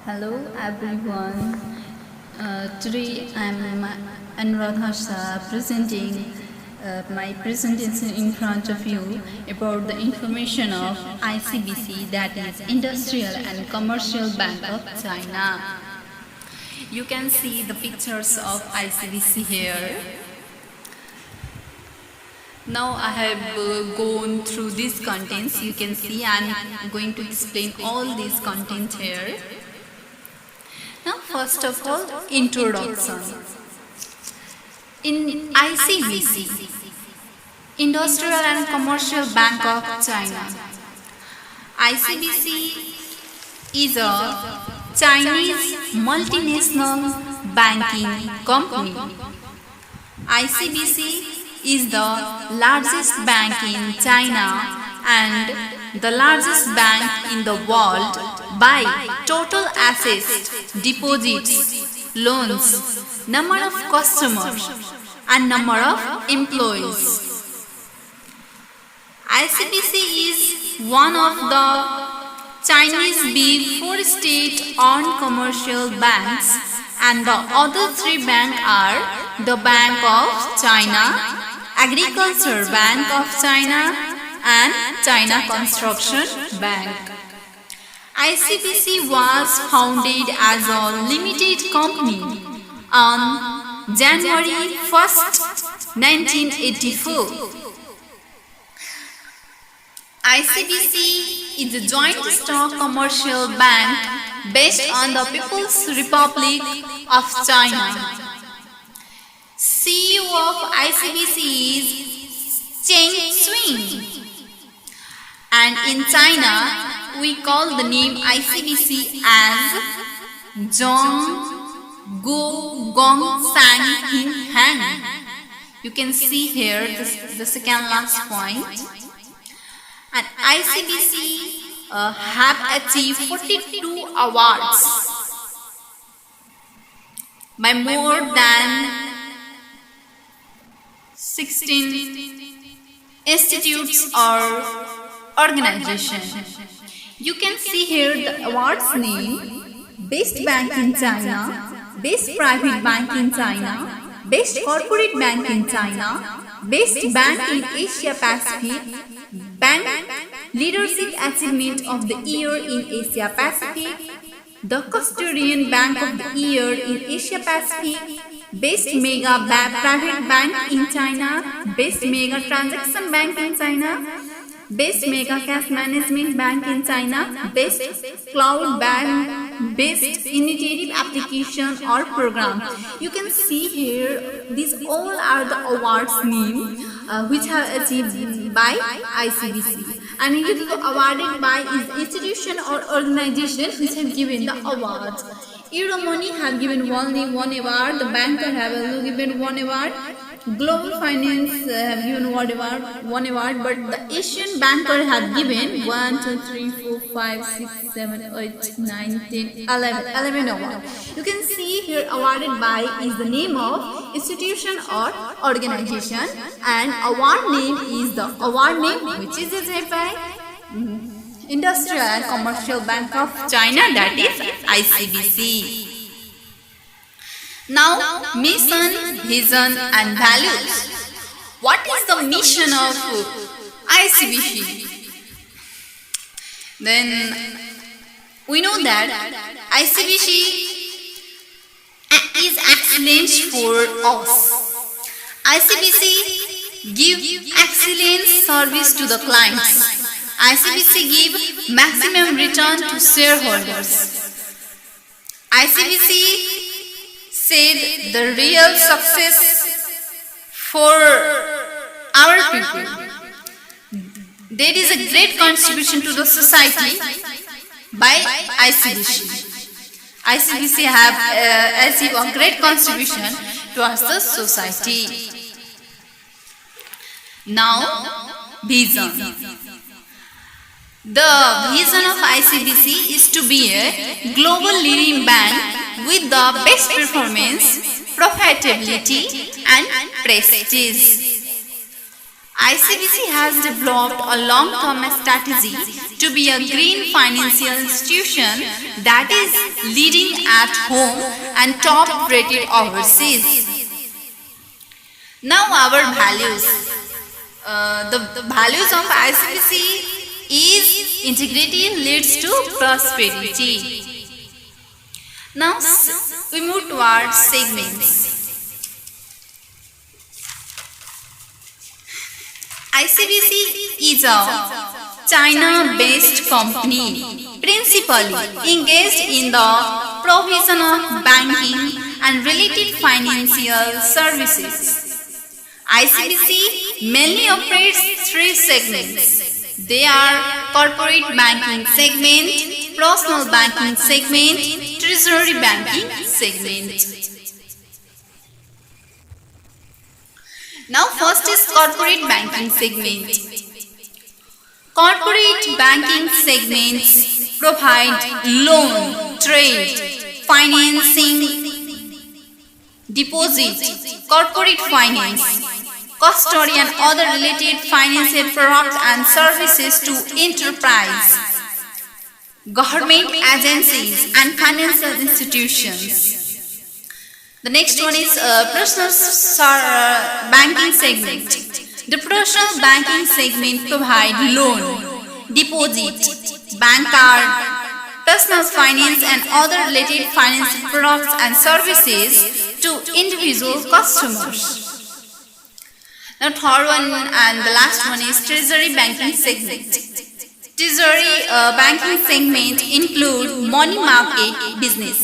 Hello everyone. Today I am Anuradha Shah presenting my presentation in front of you about the information of ICBC, that is Industrial and Commercial Bank of China. You can see the pictures of ICBC here. Now I have gone through these contents. You can see I am going to explain all these contents here. Now first of all, introduction. In ICBC, Industrial and Commercial Bank of China, ICBC is a Chinese multinational banking company. ICBC is the largest bank in China and the largest bank in the world by total assets, deposits, loans, number of customers and number of employees. ICBC is one of the Chinese big four state-owned commercial banks, and the other three banks are the Bank of China, Agriculture Bank of China and China Construction Bank. ICBC was founded as a limited company on January 1st, 1984. ICBC is a joint stock commercial bank based on the People's Republic of China. CEO of ICBC is Cheng Swing, and in China we call the name ICBC as Zhong Guo Gong Sang Hing Han. You can see here the second last point. And ICBC have achieved 42 awards by more than 16 institutes or organizations. You can see here the awards name: Best Bank in China, Best Private Bank in China, Best Corporate Bank in China, Best Bank in Asia Pacific, Bank Leadership Achievement of the Year in Asia Pacific, the Custodian Bank of the Year in Asia Pacific, Best Mega Private Bank in China, Best Mega Transaction Bank in China, Best Mega Cash Management Bank in China, Best Cloud Bank, Best Initiative Application or Program. You can see here these all are the awards names which have achieved by ICBC, and it is awarded by is institution or organization which have given the awards. Euromoney have given only one award, the banker have also given one award, Global Finance have given one award, but the Asian banker have given 1, 2, 3, 4, 5, 6, 7, 8, 9, 10, 11 awards. You can see here awarded by is the name of institution or organization, and award name is the award name which is achieved by Industrial and Commercial Bank of China, that is ICBC. Now, mission, vision and values. What is the mission of ICBC? Then we know that ICBC is excellence for us. ICBC give excellent service to the clients. ICBC give maximum return to shareholders. ICBC said the real success for our people. There is a great contribution to the society by ICBC. ICBC have achieved a great contribution towards the society. Now, vision. The vision of ICBC is to be a global leading bank with the best performance, profitability and prestige. ICBC has developed a long-term strategy to be a green financial institution that is leading at home and top-rated overseas. Now our values. The values of ICBC is integrity leads to prosperity. Now we move towards segments. ICBC is a China-based company principally engaged in the provision of banking and related financial services. ICBC mainly operates three segments. They are corporate banking segment, personal banking segment, treasury banking segment. Now first is corporate banking segment. Corporate banking segments provide loan, trade, financing, deposit, corporate finance, custody and other related financial products and services to enterprise, government agencies and financial institutions. The next one is personal banking segment. The personal banking segment provides loan, deposit, bank card, personal finance and other related financial products and services to individual customers. Now third one and the last one is treasury banking segment. Treasury banking segment include money market business,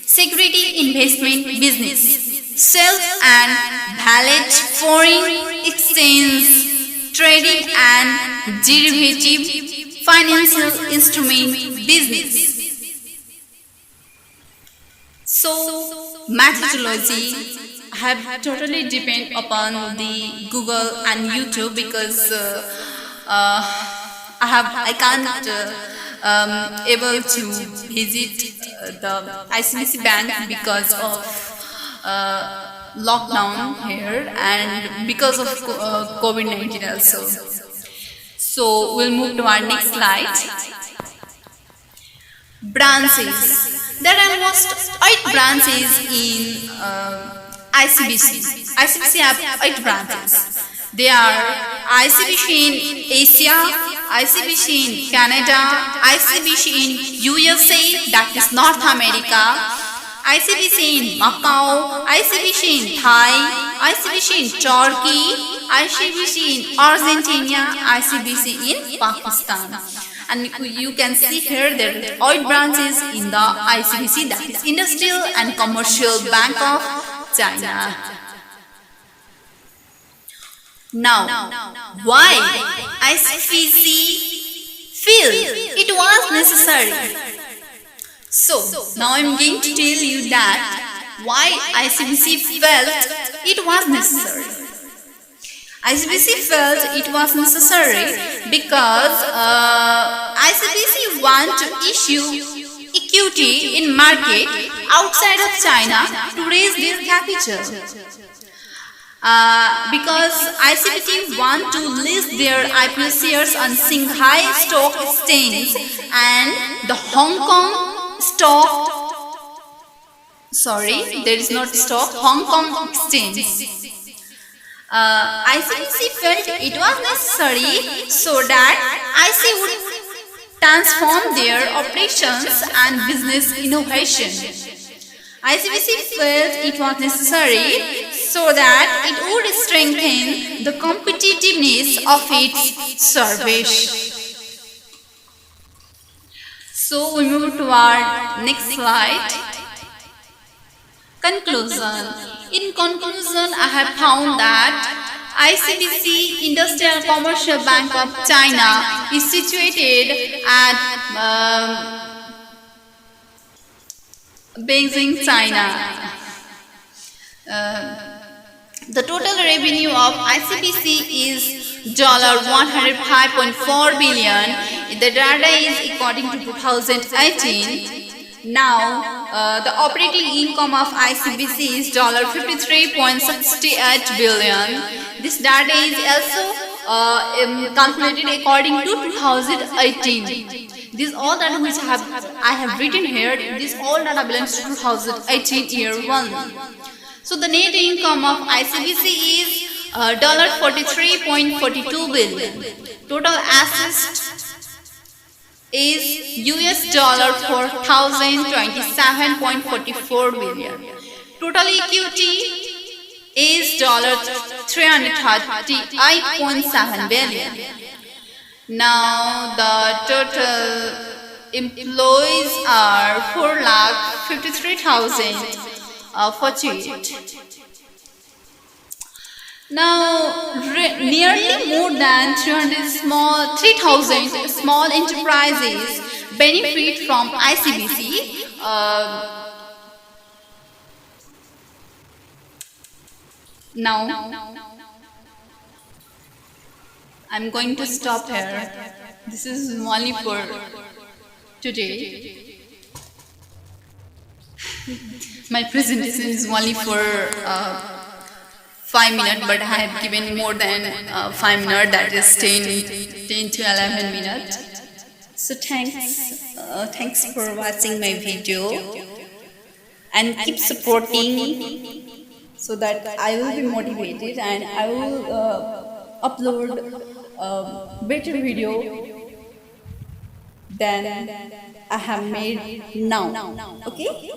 security investment business, self and valid foreign exchange trading and derivative financial instrument business. So methodology have totally depend upon the Google and YouTube because I can't able to visit the ICBC bank because of lockdown here and because of COVID-19 also. So we'll move to our next slide. Branches. There are almost 8 branches in ICBC. ICBC have 8 branches. They are ICBC in Asia, ICBC in Canada, ICBC in USA, that is North America, ICBC in Macau, ICBC in Thai, ICBC in Turkey, ICBC in Argentina, ICBC in Pakistan. And you can see here there are 8 branches in the ICBC, that is Industrial and Commercial Bank of China. Now, why ICBC feel it was necessary? So, now I am going to tell you that why ICBC felt it was necessary. ICBC felt it was necessary because ICBC want to issue equity in market outside of China to raise their capital. Because ICBC want to list their IPO shares on Shanghai Stock Exchange and the Hong Kong Exchange. ICBC felt it was necessary so that IC would transform their operations and business innovation. ICBC felt it was necessary so that it would strengthen the competitiveness of its service. So we move to our next slide. Conclusion. In conclusion, I have found that ICBC Industrial Commercial Bank of China is situated at Beijing, China. The total revenue of ICBC is $105.4 billion. The data is according to 2018. Now, the operating income of ICBC is $53.68 billion. This data is also calculated according to 2018. These all data which I have written here, this all data belongs to 2018 year one. So the net income of ICBC is $43.42 billion. Total assets is $4,027.44 billion. Total equity is $338.7 billion. Now the total employees are 4,53,048. Now, nearly more than 3,000 small enterprises benefit from ICBC. Now, I'm going to stop here. This is only for today. My presentation is only for 5 minutes, but I have given more than 5 minutes, that is 10 to 11 minutes. So thanks for watching my video, and keep supporting so that I will be motivated and I will upload better video than I have made now. Okay.